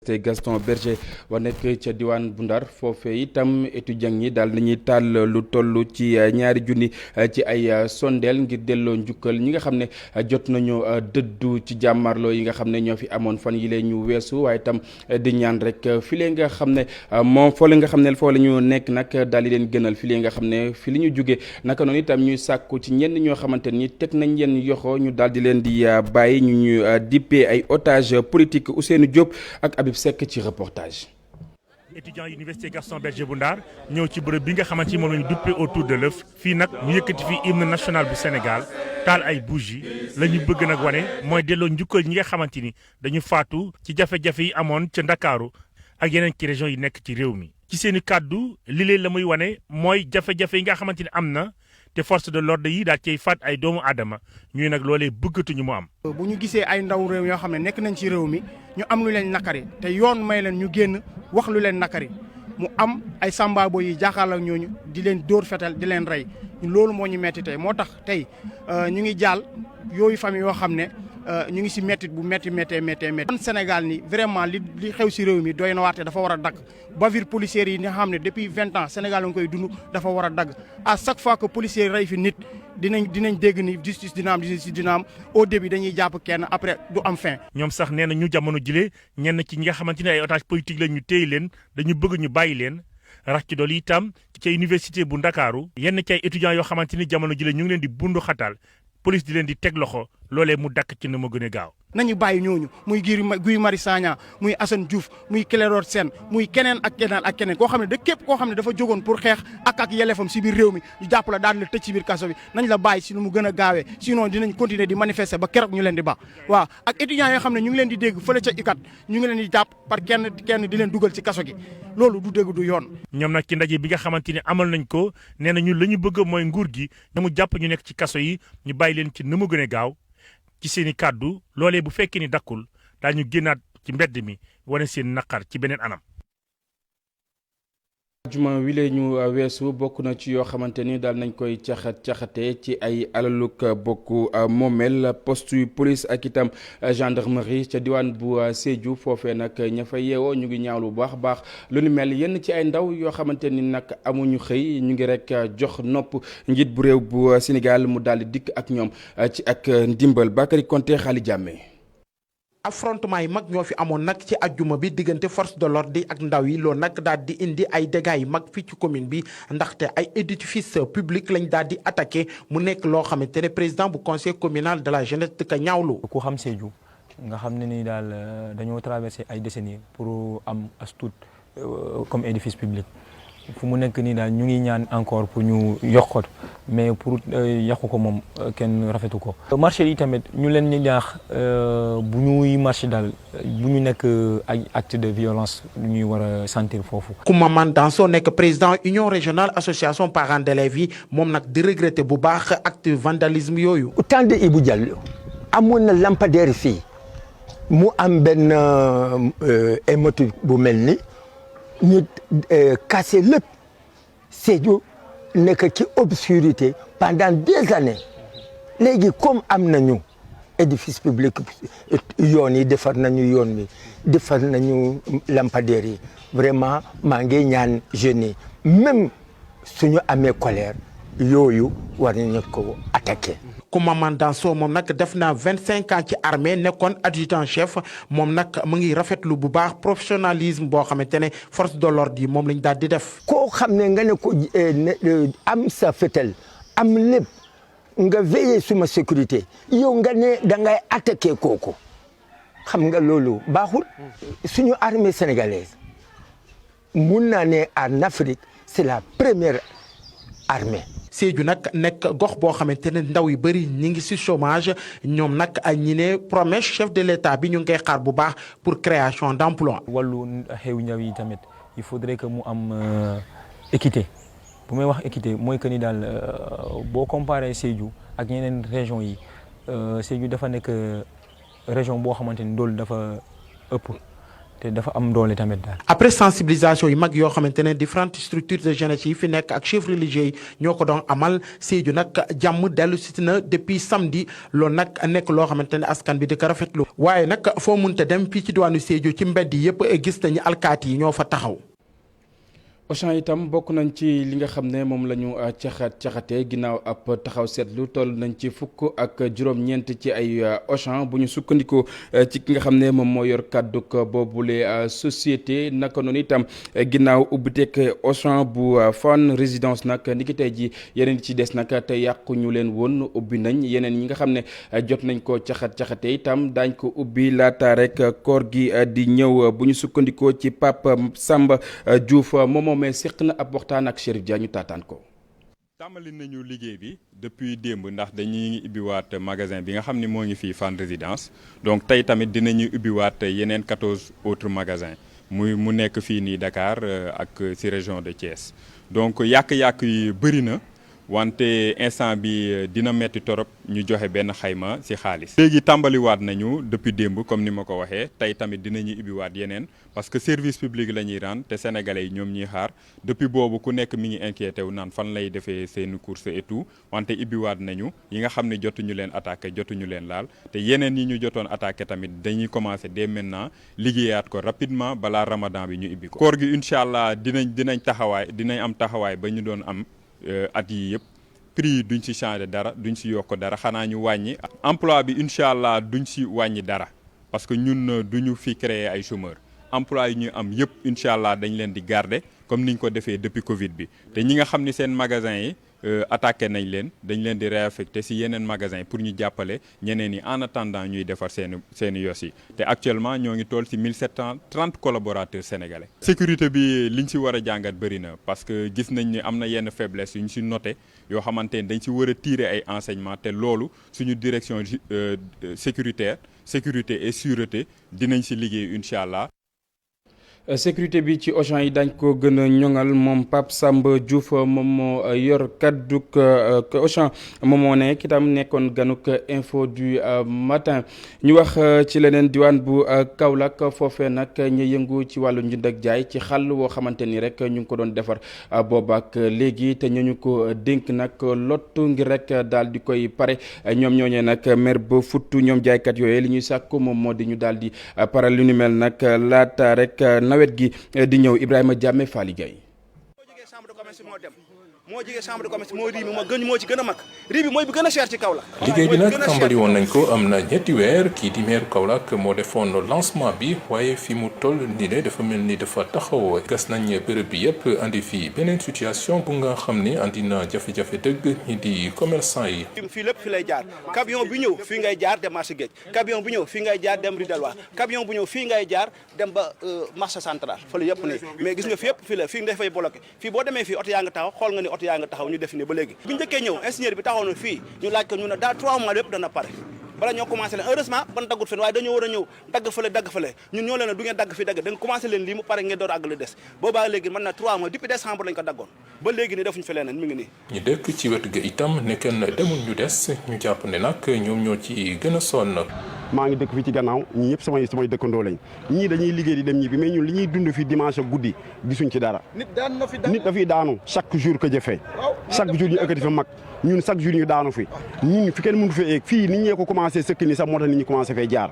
te Gaston Berger wa nekk ca diwaan bu Ndar foofee itam étudiants yi daal nañuy taal lu toll ci 2 junni ci ay sondeel ngir delloo njukkal ñi nga xam ne jot nañu dëddu ci jàmmarloo yi nga xam ne ñoo fi amoon fan yi leen ñu weesu waaye itam di ñaan rek file nga xam ne moom foo la nga xam ne foo la ñu nekk nag daal di leen gënal file nga xam ne fi li ñu jóge naka noonu itam ñuy sàkku ci ñenn ñoo xamante ni teg nañ yenn yoxo ñu daal di leen di bàyyi ñu dippee ay otage politique Ousseynou Diop ak Habib Seck ci reportage. étudiant université Gaston Berger bu Ndar ñëw ci bërëb bi nga xamante ni moom la ñu duppee autour de l'œuf fii nag ñu yëkkati fii hymne national bu Sénégal taal ay bougies la ñu bëgg nag wane mooy delloo njukkal ñi nga xamante ni dañu faatu ci jafe-jafe yi amoon ca Ndakaaru ak yeneen ci région yi nekk ci réew mi. ci seen i kàddu li leen la muy wane mooy jafe-jafe yi nga xamante ni am na te force de l'ordre yi daal cay faat ay doomu aadama ñuy nag loolee bëggatuñu mu am. bu ñu gisee ay ndaw réew yoo xam ne nekk nañ ci réew mi ñu am lu leen nakari te yoon may leen ñu génn wax lu leen nakari mu am ay sambabo yi jàkkaarloo ak ñooñu di leen dóor fetal di leen rey loolu moo ñu metti tey moo tax tey ñu ngi jaal yooyu famille yoo xam ne ñu ngi si métti bu métti. man Sénégal ni vraiment li xew si réew mi doy na waate dafa war a dagg bavure policière yi nga xam ne depuis 20 ans Sénégal nga koy dund dafa war a dagg à chaque fois que policier rey fi nit dinañ dégg ni justice dina am au début dañuy jàpp kenn après du am fin. ñoom sax nee na ñu jamono jile ñenn ci ñi nga xamante ne ay otage politique la ñu téye leen dañu bëgg ñu bàyyi leen rax ci dool itam ca université bu Ndakaaru yenn ci ay étudiants yoo xamante ni jamono jile ñu ngi leen di bundu xatal police di leen di teg loxo loolee mu dakk ci na ma gën a gaaw. nañu bàyyi ñooñu muy Guy Marius Sagna muy Assane Diouf muy Clédor Sène muy keneen ak keneen koo xam ne képp koo xam ne dafa jógoon pour xeex ak yelleefam si biir réew mi ñu jàpp la daal la tëj si biir kaso bi nañ la bàyyi si nu mu gën a gaawee sinon dinañ continuer di manifester ba keroog ñu leen di ba waaw ak étudiants yoo xam ne ñu ngi leen di dégg fële ca UCAD ñu ngi leen di jàpp par kenn di leen dugal ci kaso gi loolu du dégg du yoon. ñoom nag ci ndaje bi nga xamante ni amal nañ ko nee na ñun la ñu bëgg mooy nguur gi na mu jàpp ñu nekk ci kaso yi ñu bàyyi leen ci na mu gën a gaaw ci seen i kàddu loolee bu fekkee ni dakkul daañu génnaat ci mbedd mi wane seen naqar ci beneen anam. juma wile ñu weesu bokk na ci yoo xamante ni daal nañ koy caxate ci ay alaluk bokk moomeel poste yu police ak itam gendarmerie ca diwaan bu Sédhiou foofee nag ña fa yeewoo ñu ngi ñaawlu bu baax a baax lu ni mel yenn ci ay ndaw yoo xamante ni nag amuñu xëy ñu ngi rek jox nopp njiit bu réew bu Sénégal mu daal di dikk ak ñoom ci ak ndimbal Bakary Konté Xaali Jàmme. affrontement yi mag ñoo fi amoon nag ci ajjuma bi diggante force de l'ordre ak ndaw yi loolu nag daal di indi ay dégâts yi mag fii ci commune bi ndaxte ay édifice public lañ daal di attaqué mu nekk loo xamante ne président bu conseil communal de la jeunesse di ko ñaawlu. ku xam Sédhiou nga xam ne ni daal dañoo traversé ay décennies pour am as tuut comme édifice public fu mu nekk nii daal ñu ngi ñaan encore pour ñu yokk ko mais pour yàqu ko moom kenn rafetu ko. marché yi tamit ñu leen di ñaax bu ñuy marché daal bu ñu nekk ay acte de violence lu ñuy war a sentir foofu. Koumamane Danso nekk président union régionale association parents d'élèves yi moom nag di regretter bu baax acte vandalisme yooyu. temps de Ibou Diallo amoon na lampadaire fii mu am benn émotive bu mel ni. ñu cassé lépp Sédhiou nekk ci obscurité pendant des années léegi comme am nañu édifice public yoon yi defar nañu yoon bi defar nañu lampadaires yi vraiment maa ngi ñaan jeunes yi même suñu amee colère yooyu war nañu ko attaquer. Koumamane Danso moom nag def na 25 ans ci armée nekkoon adjudant chef moom nag mu ngi rafetlu bu baax professionnalisme boo xamante ne force de l'ordre yi moom lañ daal di def. koo xam ne nga ne ko am sa fetel am lépp nga veiller suma sécurité yow nga ne da ngay attaquer kooku xam nga loolu baaxul. suñu armée sénégalaise mun naa ne en Afrique c'est la première armée. Sédhiou nag nekk gox boo xamante ne ndaw yu bëri ñi ngi ci chômage ñoom nag ñi ne promesse chef de l'État bi ñu ngi koy xaar bu baax pour création d'emploi. wàllu xew ndaw yi tamit il faudrait que mu am équité bu may wax équité mooy que ni daal boo comparé Sédhiou ak ñeneen région yi Sédhiou dafa nekk région boo xamante ni loolu dafa ëpp te dafa am doole tamit daal. après sensibilisation yu mag yoo xamante ne différentes structures de jeunesse yi fi nekk ak chefs religieux yi ñoo ko doon amal Sédhiou nag jàmm dellu si na depuis samedi loolu nag nekk loo xamante ne askan bi di ko rafetlu waaye nag foo munte dem fii ci diwaanu Sédhiou ci mbedd yi yëpp gis nañu alkaati yi ñoo fa taxaw. Auchan itam bokk nañ ci li nga xam ne moom la ñu caxatee ginnaaw ab taxaw seetlu toll nañ ci fukk ak juróom-ñeent ci ay Auchan bu ñu sukkandikoo ci ki nga xam ne moom moo yor kàdduk boobule société naka noonu itam ginnaaw ubbiteeg Auchan bu Fann Résidence nag ni ki tey ji yeneen ci des nag te yàqu ñu leen woon ubbi nañ yeneen ñi nga xam ne jot nañ ko caxate itam daañ ko ubbi laata rek koor gi di ñëw bu ñu sukkandikoo ci Pape Samba Diouf moom mais seq na ab waxtaan ak Chérif Dia ñu taataan ko. tàmbali nañu liggéey bi depuis démb ndax dañuy ubbiwaat magasin bi nga xam ni moo ngi fii Fann Résidence donc tey tamit dinañu ubbiwaat yeneen 14 autres magasins mu nekk fii nii Dakar ak ci région de Thiès donc yàq-yàq yi bëri na wante instant bi dina metti torop ñu joxe benn xayma ci xaalis. léegi tàmbaliwaat nañu depuis démb comme ni ma ko waxee tey tamit dinañu ubbiwaat yeneen parce que service public la ñuy rendre te sénégalais yi ñoom ñuy xaar depuis boobu ku nekk mi ngi inquiété wu naan fan lay defee seeni course et tout wante ubbiwaat nañu yi nga xam ne jotuñu leen attaqué jotuñu leen laal te yeneen yi ñu jotoon attaqué tamit dañuy commencer dès maintenant liggéeyaat ko rapidement balaa Ramadan bi ñu ubbi ko. koor gi incha allah dinañ am taxawaay ba ñu doon am. at yi yëpp prix yi duñ ci changer dara duñ ci yokk dara xanaa ñu wàññi emploi bi incha allah duñ ci wàññi dara parce que ñun duñu fi créer ay chômeurs emploi yi ñu am yëpp incha allah dañ leen di garder comme niñ ko defee depuis Covid bi te ñi nga xam ni seen magasin yi attaqué nañ leen dañ leen di réaffecté ci yeneen magasin pour ñu jàppale ñeneen yi en attendant ñuy defar seeni yos yi te actuellement ñoo ngi toll ci 1730 collaborateurs sénégalais. sécurité bi liñ ci war a jàngat bëri na parce que gis nañ ni am na yenn faiblesse yu ñu ci noté yoo xamante ni dañ ci war a tirer ay enseignements te loolu suñu direction sécurité et sûreté dinañ ci liggéey incha allah. sécurité bi ci Auchan yi dañ ko gën a ñoŋal moom Pape Samba Diouf moom moo yor kadduk Auchan moom moo ne kitam nekkoon ganuk info du matin ñu wax ci leneen diwaan bu Kaolack foofee nag ñu yëngu ci wàllu njënd ak jaay ci xàll woo xamante ni rek ñu ngi ko doon defar boobaak léegi te ñu ko dénk nag lottu ngir rek daal di koy pare ñoom ñooñee nag mer ba futtu ñoom jaaykat yooyu li ñuy sàkku moom moo di ñu daal di paral lu ni mel nag laata rek nawet gi di ñëw Ibrahima Diame Fally Gueye moo jógee chambre de commerce moo moo ci gën a mag riz bi mooy bi gën a cher ci Kaolack. liggéey bi nag tàmbali woon nañ ko am na ñetti weer kii di meeru Kaolack moo defoon lancement bi waaye fi mu toll nii de dafa mel ni dafa taxaw gas nañ bërëb bi yëpp andi fii beneen situation bu nga xam ne andi na jafe-jafe dëgg ñi di commerçant yi. fii lépp fi lay jaar camion bu ñëw fii ngay jaar dem marché Géej camion bu ñëw fii ngay jaar dem Rue Delwa camion bu ñëw fii ngay jaar dem ba marché central fa la yëpp nii mais gis nga fi yëpp fii la fii nga dafay bloqué fii boo demee fii oto yaa nga taxaw xool nga ni oto yaa nga taxaw ñu def ni ba léegi bu njëkkee ñëw ingénieur bi taxaw na fii ñu laaj ko ñu ne daal 3 mois lépp dana pare bala ñoo commencé leen heureusement ban daggut fen waaye dañoo war a ñëw dagg fële ñun ñoo leen ne du ngeen dagg fii dagg da nga commencé leen lii mu pare ngeen door àgg la des boobaa léegi mën na 3 mois depuis décembre lañ ko daggoon ba léegi ni defuñu fi leneen mi ngi nii ñu dëkk ci wetu ga itam ne kenn demul ñu des ñu jàpp ne nag ñoom ñoo ci gën a sonn. maa ngi dëkk fii ci gannaaw ñii ñëpp samay dëkkandoo lañ ñii dañuy liggéey di dem ñibbi mais ñun li ñuy dund fii dimanche ak guddi gisuñ ci dara nit dafiy daanu chaque jour que jëfee chaque jour ñu ëkkati fi mag ñun chaque jour ñu daanu fi ñun fi kenn mënu fee eeg fii nit ñee ko commencé sëkk ni sax moo tax nit ñi commencé fee jaar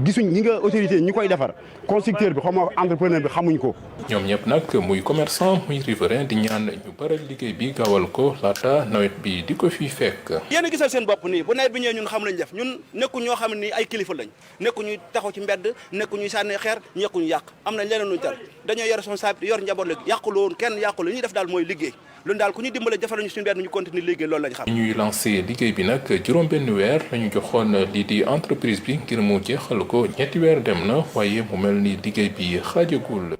gisuñ ñi nga autorité ñi koy defar constructeur bi xaw ma entrepreneur bi xamuñ ko. ñoom ñëpp nag muy commerçant muy riverain di ñaan ñu baral liggéey bi gaawal ko laata nawet bi di ko fi fekk. yéen a gisal seen bopp nii bu nawet bi ñëwee ñun xam lañ def ñun nekku ñoo xam ne nii ay kilifa lañ nekku ñuy taxaw ci mbedd nekku ñuy sànni xeer ñu yàq am nañ leneen luñ tal dañoo yor responsabilité yor njaboot léegi yàquloo woon kenn yàqulu li ñuy def daal mooy liggéey loolu daal ku ñu dimbale defal ñu suñu mbedd ñu continuer liggéey loolu lañ xam. ñuy lancé liggéey bi nag juróom-benn weer lañu joxoon lii di entreprise bi ngir mu jeexal ko ñetti weer dem na waaye mu mel ni liggéey bi xaajagul.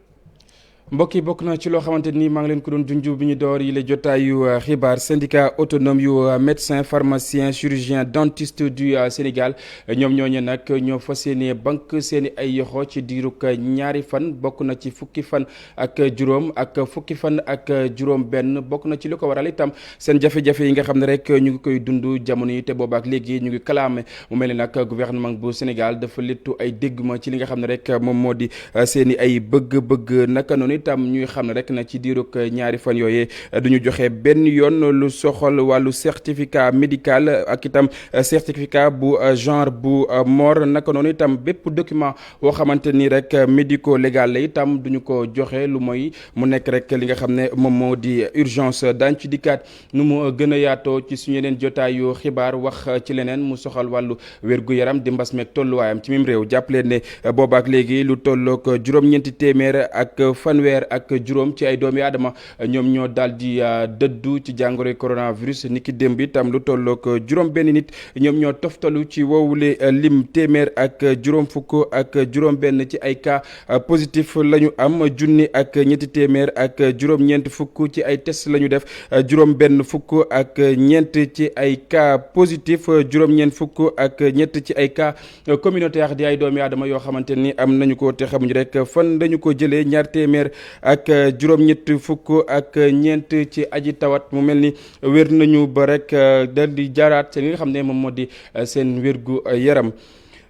mbokk yi bokk na ci loo xamante ni maa ngi leen ko doon junj bi ñu door yi la jotaayu xibaar syndicat autonome yu médecin pharmacien chirurgien dentiste du Sénégal ñoom ñooñu nag ñoo fas yéene banque seeni ay yoxo ci diirug ñaari fan bokk na ci fukki fan ak juróom ak fukki fan ak juróom benn bokk na ci li ko waral itam seen jafe-jafe yi nga xam ne rek ñu ngi koy dund jamono yi te boobaak léegi ñu ngi kalaame mu mel ni nag gouvernement bu Sénégal dafa léttu ay dégguma ci li nga xam ne rek moom moo di seeni ay bëgg-bëgg naka noonu itam ñuy xam ne rek na ci diirug ñaari fan yooyee duñu joxe benn yoon lu soxal wàllu certificat médical ak itam certificat bu genre bu mort naka noonu itam bépp document woo xamante ni rek médico légal la itam duñu ko joxe lu mooy mu nekk rek li nga xam ne moom moo di urgence daañ ci dikkaat nu mu gën a yaatoo ci suñu yeneen jotaayu xibaar wax ci leneen mu soxal wàllu wér-gu-yaram di mbas meeg tolluwaayam ci mim réew jàppaleen ne boobaak léegi lu tollook juróom-ñeenti téeméer ak fanweer ak juróom ci ay doomi aadama ñoom ñoo daal di dëddu ci jàngoro coronavirus niki démb itam lu tollook juróom benn nit ñoom ñoo toftalu ci woowule lim téeméer ak juróom fukk ak juróom benn ci ay cas positif la ñu am junni ak ñetti téeméer ak juróom ñeent fukk ci ay test la ñu def juróom benn fukk ak ñeent ci ay cas positif juróom ñeent fukk ak ñett ci ay cas communautaire di ay doomi aadama yoo xamante ni am nañu ko te xamuñu rek fan dañu ko jëlee ñaar téeméer ak juróom-ñett fukk ak ñeent ci aji tawat mu mel ni wér nañu ba rek dal di jaaraat seen li nga xam ne moom moo di seen wérgu yaram.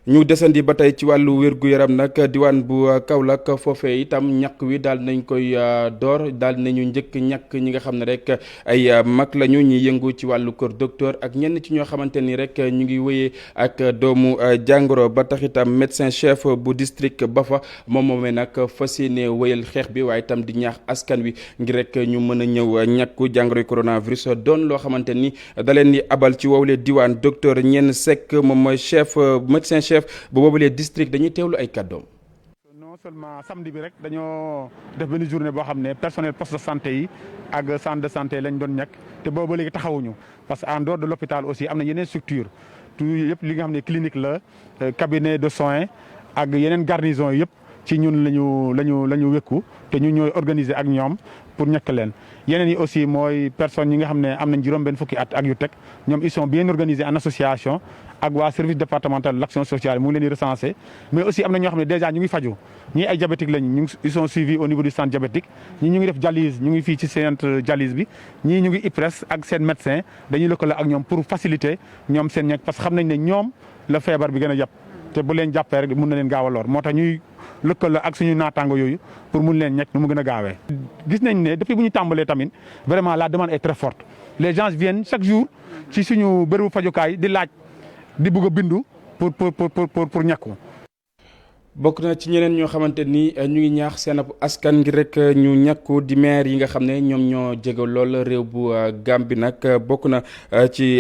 ñu desandi ba tey ci wàllu wér-gu-yaram nag diwaan bu Kaolack foofee itam ñàkk wi daal nañ koy door daal nañu njëkk ñàkk ñi nga xam ne rek ay mag lañu ñi yëngu ci wàllu kër docteur ak ñenn ci ñoo xamante ni rek ñu ngi wéyee ak doomu jàngoro ba tax itam médecin chef bu district Bafa moom moomee nag fas yéene wéyal xeex bi waaye itam di ñaax askan wi ngir rek ñu mën a ñëw ñàkku jàngoro coronavirus doon loo xamante ni da leen di abal ci wowle diwaan docteur Ñenn Seck moom mooy chef médecin chef bu boobulee district dañuy teewlu ay kàddoom. non seulement samedi bi rek dañoo def benn journée boo xam ne personnel poste de santé yi ak centre de santé lañ doon ñàkk te boobu léegi taxawuñu parce que en dehors de l'hôpital aussi am na yeneen structure tout yëpp li nga xam ne clinique la cabinet de soins ak yeneen garnison yëpp ci ñun lañu wékku te ñu ñooy organiser ak ñoom pour ñàkk leen. yeneen yi aussi mooy personnes yi nga xam ne am nañ juróom benn fukki at ak yu teg ñoom ils sont bien organisés en association ak waa service départemental de l'action sociale mu ngi leen di recenser mais aussi am na ñoo xam ne déjà ñu ngi faju ñii ay diabétique lañ ils sont suivis au niveau du centre diabétique ñii ñu ngi def dialyse ñu ngi fii ci centre dialyse bi ñii ñu ngi IPRES ak seen médecin dañuy lëkkaloo ak ñoom pour faciliter ñoom seen ñekk parce que xam nañ ne ñoom la feebar bi gën a jàpp te bu leen jàppee rek mun na leen gaaw a lor moo tax ñuy lëkkaloo ak suñu naataango yooyu pour mun leen ñekk nu mu gën a gaawee. gis nañ ne depuis bu ñu tàmbalee tamit vraiment la demande est très forte les gens viennent chaque jour ci suñu bërëbu fajukaay di laaj di bëgg a bindu pour ñàkku. bokk na ci ñeneen ñoo xamante ni ñu ngi ñaax seen askan ngir rek ñu ñàkku di maire yi nga xam ne ñoom ñoo jege lool réew bu Gambie nag bokk na ci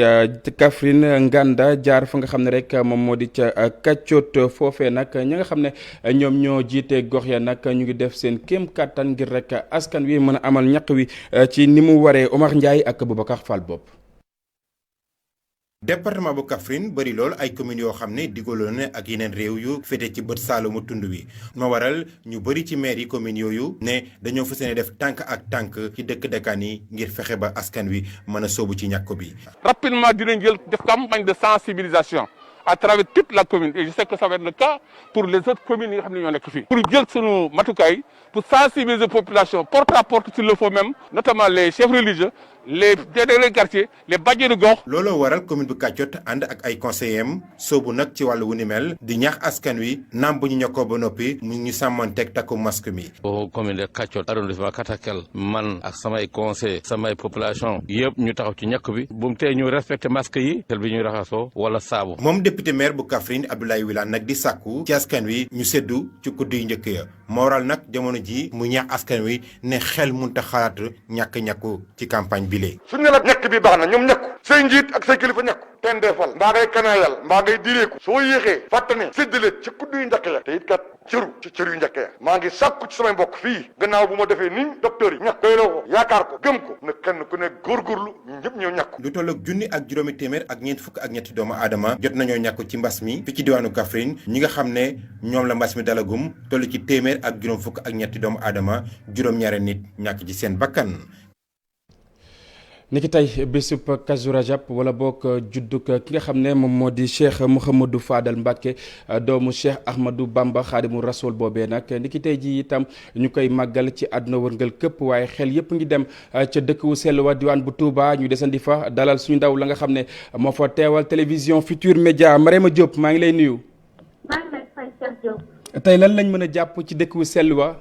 Kaffrine Nganda jaar fa nga xam ne rek moom moo di ca Kaccoot foofee nag ñi nga xam ne ñoom ñoo jiite gox ya nag ñu ngi def seen kéem kattan ngir rek askan wi mën a amal ñàkk wi ci ni mu waree Omar Ndiaye ak Boubacar Fall bopp. département bu Kaffrine bëri lool ay communes yoo xam ne digaloon na ak yeneen réew yu féete ci bët saalumu tund wi moo waral ñu bëri ci maire yi communes yooyu ne dañoo fas yéene def tànk ak tànk ci dëkk-dëkkaan yi ngir fexe ba askan wi mën a sóobu ci ñàkk bi. rapidement dinañ jël def campagne de sensibilisation à travers toute la commune et je sais que ça va être le cas pour les autres communes yi nga xam ne ñoo nekk fii. pour jël sunu matukaay pour sensibiliser population porte à porte s'il le faut même notamment les chefs religieux. les délégués quartier les bajenu gox. looloo waral commune bu Kaccoot ànd ak ay conseillers am soobu nag ci wàllu wu ni mel di ñaax askan wi naam bu ñu ñokkoo ba noppi mu ñu sàmmanteeg takku masque mi. commune de Kaccoot arrondissement Katakel man ak samay conseil samay population yëpp ñu taxaw ci ñàkk bi bu mu tee ñu respecté masque yi tel bi ñuy raxasoo wala saabu. moom député maire bu Kaffrine Abdoulaye Wilane nag di sàkku ci askan wi ñu séddu ci kudd yu njëkk ya moo waral nag jamono ji mu ñaax askan wi ne xel munta xalaat ñàkk-ñàkku ci campagne bi. suñu ne la ñàkk bi baax na ñoom ñàkku say njiit ak say kilifa ñàkku ten defal mbaa ngay kanaayal mbaa ngay direeku soo yéexee fàtte ne séddale ci kudd yu njëkk ya te it kat cëru ci cër yu njëkk ya maa ngi sàkku ci samay mbokk fii gannaaw bu ma defee ni docteur yi ñàkk doyloo ko yaakaar ko gëm ko na kenn ku ne góorgóorlu ñëpp ñëw ñàkku lu toll ak junni ak juróomi téeméer ak ñeent fukk ak ñetti doomu aadama jot nañoo ñàkku ci mbas mi fi ci diwaanu Kaffrine ñi nga xam ne ñoom la mbas mi dalagum toll ci téeméer ak juróom fukk ak ñetti doomu aadama juróom-ñaari nit ñàkk ci seen bakkan. niki tey bésub Kazu Rajab wala boog juddug ki nga xam ne moom moo di Cheikh Mouhamadou Fadal Mbacké doomu Cheikh Ahmadou Bamba Khadimu Rasoul boobee nag niki tey ji itam ñu koy màggal ci àdduna wërngal këpp waaye xel yëpp ngi dem ca dëkk wu sell wa diwaan bu Touba ñu desandi fa dalal suñu ndaw la nga xam ne moo fa teewal télévision Futur Média Marema Diop maa ngi lay nuyu. maa ngi lay fay Cheikh Diop. tey lan lañ mën a jàpp ci dëkk wu sell wa.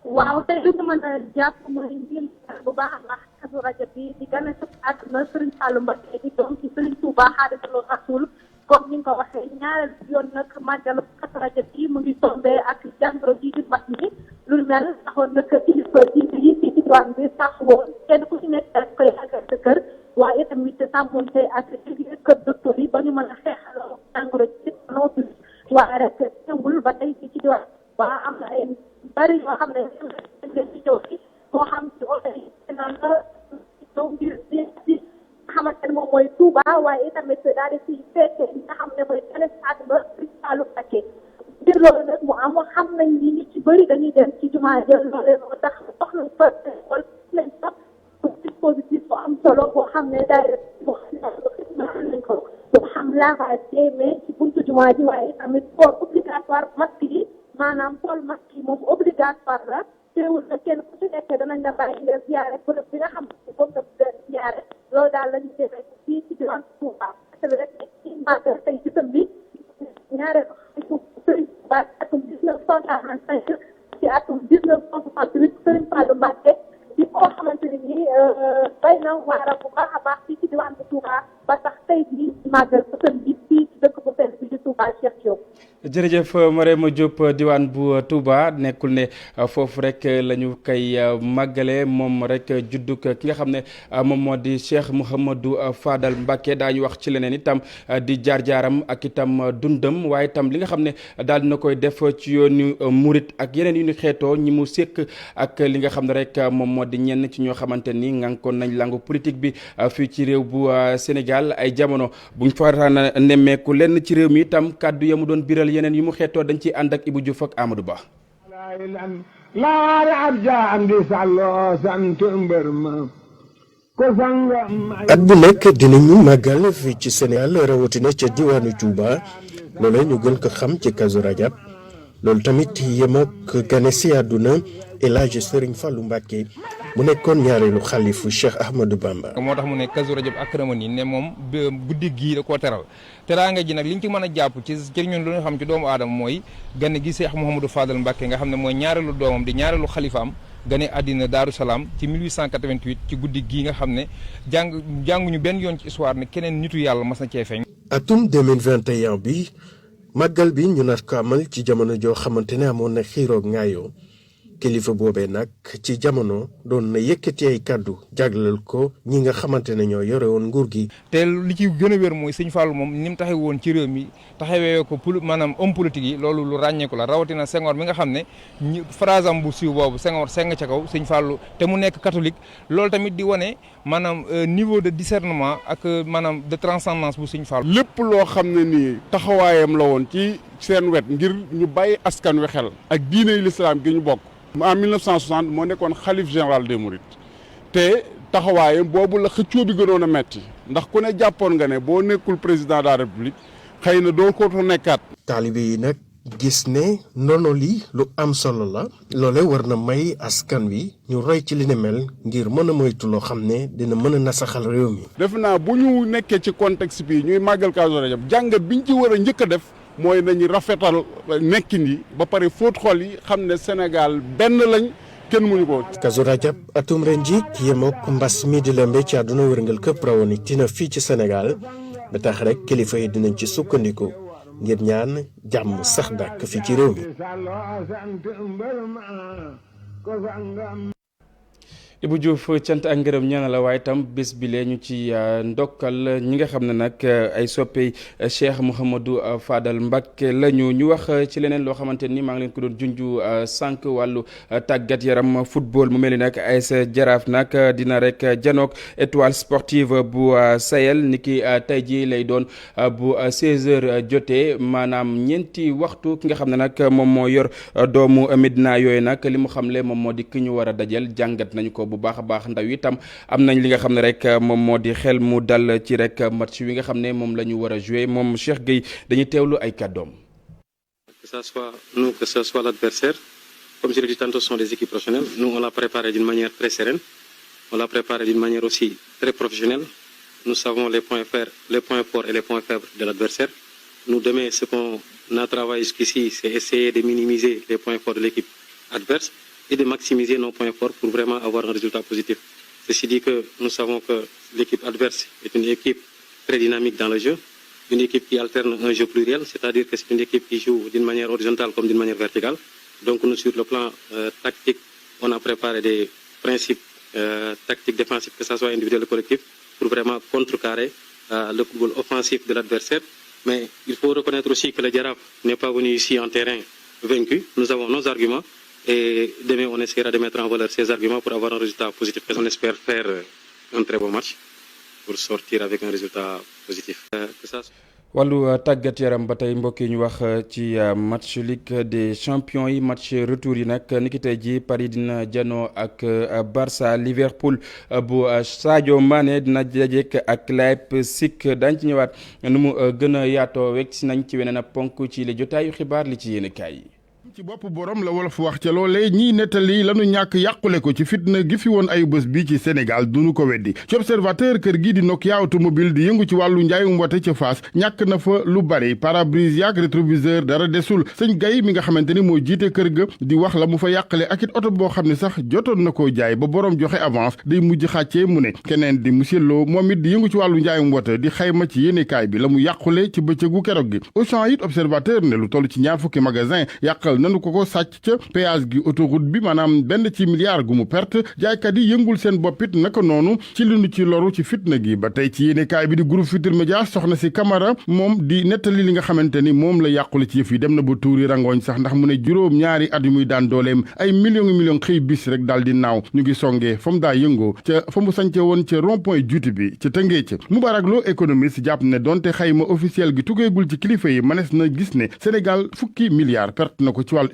waaw tey li ñu mën a jàpp mooy ngir bu baax a baax Kazu Rajab bi di gën a sëb àdduna Serigne Fallou Mbacké di doom ci Serigne Touba Khadimu Rasoul comme ni nga ko waxee ñaareel yoon nag màggalu Kazu Rajab bi mu ngi tombé ak jàngoro ji di mbas mi lu mel taxoon nag kilifa yi fii ci diwaan bi sax woon kenn ku ci nekk rek koy àggal sa kër waaye tamit sàmmonte ak kër docteur yi ba ñu mën a xeexal jàngoro ji ci waaye rek teewul ba tey ci diwaan waa am na ay bari yoo xam ne dañ ci ñëw fi moo xam ci oto yi naan la ñëw ngir di xamante ne moom mooy Touba waaye tamit daal di si feete li nga xam ne mooy téléphone ba Serigne Fallou Mbacké ngir loolu nag mu am xam nañ ni nit ci bëri dañuy dem ci jumaa jël loolu moo tax soxla fa wala lañ sax dispositif bu am solo boo xam ne daal boo xam nañ ko boo xam lavage des mains ci buntu jumaa ji waaye tamit port obligatoire masque yi maanaam port masque yi moom obligatoire la teewul na kenn ku ci nekk danañ la bàyyi nga ziyaare bërëb bi nga xam ne moom la ziyaare loolu daal la ñu defee fii ci diwaan Touba bi rek ci màggal tey gisam bi ñaareelu Serigne Touba atum 1945 ci atum 1968 Serigne Fallou Mbacké di koo xamante ne nii bay na waaram bu baax a baax fii ci diwaan bu Touba ba tax tey jii màggal gisam bi fii ci dëkk bu sell bi di Touba Cheikh Diop. jërëjëf Marema Diop diwaan bu Touba nekkul ne foofu rek la ñu koy màggale moom rek juddug ki nga xam ne moom moo di Cheikh Mouhamadou Fadal Mbacké daañu wax ci leneen itam di jaar-jaaram ak itam dundam waaye itam li nga xam ne daal dina koy def ci yoonu murit ak yeneen yu ñu xeetoo ñi mu sekk ak li nga xam ne rek moom moo di ñenn ci ñoo xamante ni ngànkoon nañ langu politique bi fii ci réew bu Sénégal ay jamono buñ faraan nemmeeku lenn ci réew mi itam kàddu ya mu doon biral yeneen yi mu xeetoo dañ ciy ànd ak Ibou Diouf ak Amadou Ba. laare ab jaam di sàlloo sant mbër ma ko sangam at bu nekk dinañu màggal fii ci Sénégal rawatina ca diwaanu Touba loola ñu gën ko xam ci Kazu Rajab loolu tamit yemook gane si àdduna El Hadj Serigne Fallou Mbacké mu nekkoon ñaareelu xalifu Cheikh Ahmadou Bamba. moo tax mu ne Kazu Rajab akramani ne moom guddi gii da koo teral teraanga ji nag liñ ci mën a jàpp ci ñun lu ñu xam ci doomu aadama mooy gane gi Cheikh Mouhamadou Fadal Mbacké nga xam ne mooy ñaareelu doomam di ñaareelu xalifaam gane àddina Daaru Salaam ci 1888 ci guddi gii nga xam ne jànguñu benn yoon ci histoire ne keneen nitu yàlla mas na cee feeñ. atum 2021 bi màggal bi ñu nar ko amal ci jamono joo xamante ne amoon na xiiroog ngaayoo kilifa boobee nag ci jamono doon na yëkkati ay kàddu jagleel ko ñi nga xamante ne ñoo yore woon nguur gi. te li ci gën a wér mooy sëñ Fallou moom ni mu taxaw woon ci réew mi taxawee ko maanaam homme politique yi loolu lu ràññeeku la rawatina Senghor mi nga xam ne phrase am bu siiw boobu Senghor seng ca kaw sëñ Fallou te mu nekk catholique loolu tamit di wane maanaam niveau de discernement ak maanaam de transcendance bu sëñ Fallou. lépp loo xam ne nii taxawaayam la woon ci seen wet ngir ñu bàyyi askan wi xel ak diiney l'islam gi ñu bokk. en 1960 moo nekkoon xalif général des Mourides te taxawaayam boobu la xëccoo bi gënoon a metti ndax ku ne jàppoon nga ne boo nekkul président de la république xëy na doo ko nekkaat. taalibe yi nag gis ne ndono li lu am solo la loole war na may askan wi ñu roy ci li ne mel ngir mën a moytu loo xam ne dina mën a nasaxal réew mi. def naa bu ñu nekkee ci contexte bi ñuy màggal Kazu Rajab jàngat biñ ci war a njëkk a def. mooy nañu rafetal nekkin yi ba pare fóot xol yi xam ne Sénégal benn lañ kenn mënu ko. Kazu Rajab atum ren ji yemook mbas mi di lembe ci àdduna wërngal këpp rawatina fii ci Sénégal ba tax rek kilifa yi dinañ ci sukkandiku ngir ñaan jàmm sax dàkk fii ci réew mi. Ibou Diouf cant ak ngërëm ñaana la waaye itam bés bi lee ñu ci ndokkal ñi nga xam ne nag ay soppey Cheikh Mouhamadou Fadal Mbacké lañu ñu wax ci leneen loo xamante ni maa ngi leen ko doon junju sànq wàllu tàggat yaram football mu mel ni nag AS Jaraaf nag dina rek janook étoile sportive bu Sahel niki tey ji lay doon bu 16h jotee maanaam ñeenti waxtu ki nga xam ne nag moom moo yor doomu Medina yooyu nag li mu xamle moom moo di ki ñu war a dajal jàngat nañu ko bu baax a baax ndaw itam am nañ li nga xam ne rek moom moo di xel mu dal ci rek match wi nga xam ne moom la ñu war a jouer moom Cheikh Gueye dañuy teewlu ay kàddoom. Que ça soit nous, que ce soit l'adversaire, comme je l'ai dit tantôt, ce sont des équipes professionnelles. Nous, on l'a préparé d'une manière très sereine. On l'a préparé d'une manière aussi très professionnelle. Nous savons les points forts et les points faibles de l'adversaire. Nous, demain, ce qu'on a travaillé jusqu'ici, c'est essayer de minimiser les points forts de l'équipe adverse et de maximiser nos points forts pour vraiment avoir un résultat positif. Ceci dit que nous savons que l'équipe adverse est une équipe très dynamique dans le jeu, une équipe qui alterne un jeu pluriel, c'est-à-dire que c'est une équipe qui joue d'une manière horizontale comme d'une manière verticale. Donc nous, sur le plan tactique, on a préparé des principes tactiques défensifs, que ce soit individuel ou collectif, pour vraiment contrecarrer le football offensif de l'adversaire. Mais il faut reconnaître aussi que le Jaraaf n'est pas venu ici en terrain vaincu. Nous avons nos arguments et demain on essaiera de mettre en valeur ces arguments pour avoir un résultat positif. On espère faire un très bon match pour sortir avec un résultat positif. wàllu tàggat yaram ba tey mbokk yi ñu wax ci match Ligue des champions yi match retour yi nag niki tey ji Paris dina janoo ak Barça, Liverpool bu Sadio Mané dina dajeek ak Leipzig dañ ci ñëwaat nu mu gën a yaatoo wekk si nañ ci weneen a ponk ci li jotaayu xibaar li ci yéene kaay yi. ci bopp borom la wolof wax ca loolee ñiy nettali lanu ñàkk yàqule ko ci fitna gi fi woon ay bés bi ci Sénégal duñu ko weddi ci observateur kër gi di Nokia automobile di yëngu ci wàllu njaayum wote ca Fass ñàkk na fa lu bari pare-brise yaak rétroviseur dara desul sëñ Gaye mi nga xamante ni moo jiite kër ga di wax la mu fa yàqale ak it oto boo xam ne sax jotoon na koo jaay ba borom joxe avance day mujj xàccee mu ne keneen di monsieur Lo moom it di yëngu ci wàllu njaayum wote di xayma ci yéenekaay bi la mu yàqule ci bëccëgu keroog gi Auchan it observateur ne lu toll ci ñaar fukki magasin yàqal nanu ko sàcc ca péage gi autoroute bi maanaam benn ci milliard gu mu perte jaaykat yi yëngul seen boppit naka noonu ci li nu ci loru ci fitna gi ba tey ci yéenekaay bi di groupe Futurs Médias soxna si Camara moom di nettali li nga xamante ni moom la yàqule ci yëf yi dem na ba tuuri rangooñ sax ndax mu ne juróom ñaari at yu muy daan dooleem ay millions xëy bis rek daal di naaw ñu ngi songee fa mu daa yëngoo ca fa mu sance woon ca rond point juuti bi ca tëngee ca Moubarak Lo économiste jàpp ne donte xayma officiel gi tugeegul ci kilifa yi manes na gis ne Sénégal fukki milliards perte na ko ci wàllu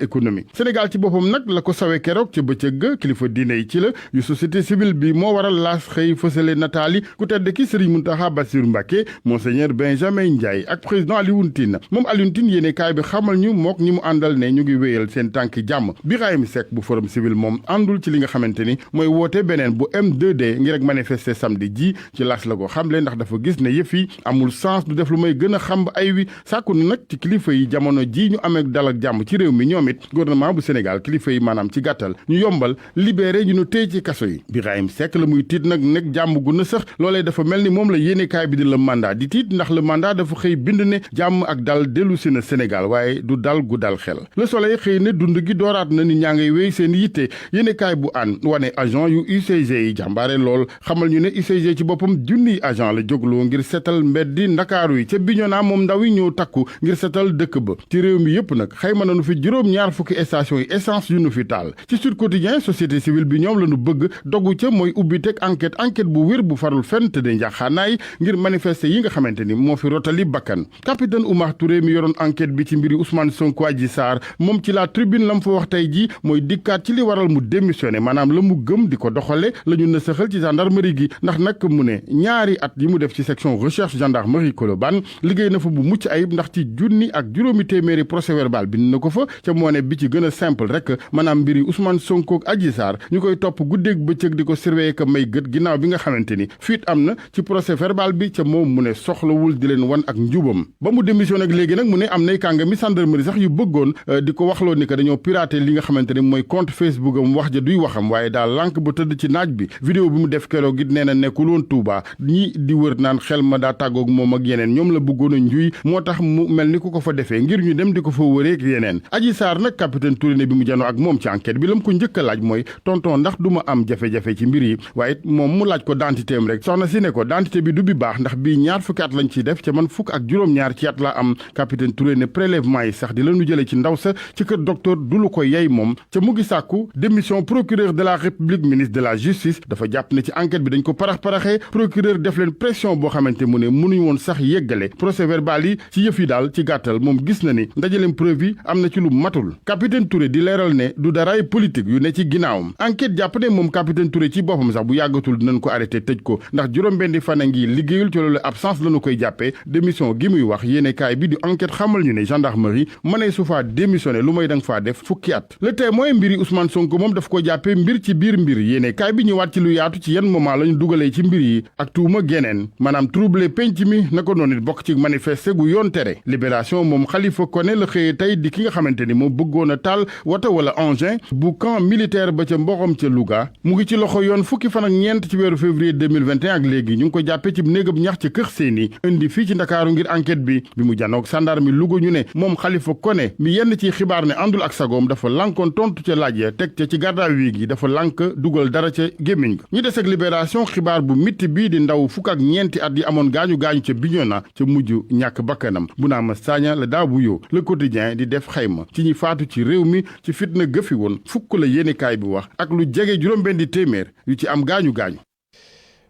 Sénégal ci boppam nag la ko sawe keroog ca bëccëg ga kilifa diine yi ci la yu société civile bi moo waral laas xëy fësale nataali ku tedd ki Serigne Mountakha Bassirou Mbacké Monseigneur Benjamin Ndiaye ak président Alioune Tine moom Alioune Tine yéene kaay bi xamal ñu mook ñi mu àndal ne ñu ngi wéyal seen tànk jàmm Birahim Seck bu forum civil moom àndul ci li nga xamante ni mooy woote beneen bu M2D ngir ak manifester samedi ji ci laas la ko xamle ndax dafa gis ne yëf yi amul sens du def lu may gën a xamb ay wi sàkku na nag ci kilifa yi jamono ji ñu amee dal ak jàmm ci réew mi ñoom it gouvernement bu Sénégal kilifa yi maanaam ci gàttal ñu yombal libéré ñu nu téy ci kaso yi Birahim Seck la muy tiit nag nekk jàmm gu na sax loolee dafa mel ni moom la yéenekaay bi di le mandat di tiit ndax le mandat dafa xëy bind ne jàmm ak dal dellu si na Sénégal waaye du dal gu dal xel le soleil xëy ne dund gi dooraat na ni ñaa ngay wéy seen yitte yéenekaay bu an wane agent yu UCG yi jàmbaare lool xamal ñu ne UCG ci boppam junniy agent la jógloo ngir setal mbeddi Ndakaaru yi ca Bignona moom ndaw yi ñëw takku ngir setal dëkk ba ci réew mi yëpp nag xayma nañu fi juróom-ñaar fukki station yi essence yu nu fi taal ci Sud Quotidien société civile bi ñoom la ñu bëgg dogu ca mooy ubbi teg enquête bu wér bu farul fenn te de njaxaanaay ngir manifester yi nga xamante ni moo fi rotali bakkan capitaine Oumar Touré mi yoroon enquête bi ci mbiri Ousmane Sonko Adji Sarr moom ci la tribune la mu fa wax tey ji mooy dikkaat ci li waral mu démissionné maanaam la mu gëm di ko doxale la ñu nësaxal ci gendarmerie gi ndax nag mu ne ñaari at yi mu def ci section recherche gendarmerie Colobane liggéey na fa bu mucc ayib ndax ci junni ak juróomi téeméeri procès verbal bind na ko fa ca moo ne bi ci gën a simple rek maanaam mbiri Ousmane Sonko ak Adji Sarr ñu koy topp guddeeg bëccëg di ko surveiller ka may gët ginnaaw bi nga xamante ni fuite am na ci procès verbal bi ca moom mu ne soxlawul di leen wan ak njubam ba mu démission ak léegi nag mu ne am nay kàngami gendarmerie sax yu bëggoon di ko waxloo ni que dañoo pirater li nga xamante ni mooy compte Facebook am wax ja duy waxam waaye daal lànk ba tëdd ci naaj bi vidéo bi mu def keroog it nee na nekkul woon Touba ñi di wër naan xel ma daa tàggoog moom ak yeneen ñoom la bëggoon a njuy moo tax mu mel ni ku ko fa defee ngir ñu dem di ko fa wëreek yeneen Adji Sarr nag capitaine Touré ne bi mu janoo ak moom ci enquête bi la mu ko njëkk a laaj mooy tonton ndax du ma am jafe-jafe ci mbir yi waaye moom mu laaj ko dentité am rek soxna si ne ko dentité bi du bi baax ndax bii ñaar fukki at lañ ciy def ca man fukk ak juróom-ñaar ci at la am capitaine Touré ne prélèvement yi sax di la ñu jëlee ci ndaw sa ci kër docteur du lu ko yey moom ca mu ngi sàkku démission procureur de la république ministre de la justice dafa jàpp ne ci enquête bi dañ ko parax-paraxee procureur def leen pression boo xamante mu ne mënuñ woon sax yeggale procès verbal yi ci yëf yi daal ci gàttal moom gis na ni ndajaleem preuve yi am na ci lu matul capitaine Touré di leeral ne du daraay politique yu ne ci ginnaawam enquête jàpp ne moom capitaine Touré ci boppam sax bu yàggatul dinañ ko arrêté tëj ko ndax juróom-benni fan a ngi liggéeyul ci loolu absence lañu koy jàppee démission gi muy wax yéene kaay bi di enquête xamal ñu ne gendarmerie mënee su faa démissionné lu may danga faa def fukki at le témoin mbiri Ousmane Sonko moom daf ko jàppee mbir ci biir mbir yéene kaay bi ñëwaat ci lu yaatu ci yenn moment lañu dugalee ci mbir yi ak tuuma geneen maanaam trouble penc mi na ko noonu it bokk ci manifester gu yoon tere libération moom Khalifa Koné la xëyee tey di ki nga xamante ni moom bëggoon a taal wata wala engin bu camp militaire ba ca Mboxom ca Louga mu ngi ci loxo yoon fukki fan ak ñeent ci weeru février 2021 ak léegi ñu ngi ko jàppee ci néegab ñax ci kër seeni indi fii ci Ndakaaru ngir enquête bi mu janoog sandarme Louga ñu ne moom Khalifa Koné mi yenn ci xibaar ne àndul ak sagoom dafa lànkoon tontu ca laaj ya teg ca ci garda wi gi dafa lànk dugal dara ca gémmiñ ñu des ak libération xibaar bu mitti bii di ndaw fukk ak ñeenti at yi amoon gaañu-gaañu ca Bignona ca mujj ñàkk bakkanam bu naa ma Sagna la daa bu yoo le quotidien di def xayma ci ñi faatu ci réew mi ci fitna gëfi woon fukk la yéenekaay bi wax ak lu jege juróom-benn di téeméer yu ci am gaañu-gaañu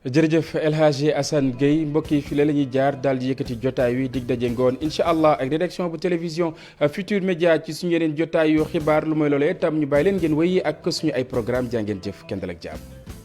jërëjëf El Hadji Assane Gueye mbokk yi fii la ñuy jaar daal di yëkkati jotaay wi dig daje ngoon incha allah ak rédaction bu télévision Futur Média ci suñu yeneen jotaay yu xibaar lu mooy loolee tam ñu bàyyi leen ngeen wéyi ak suñu ay programme jaa ngeen jëf kenn dal ak jàmm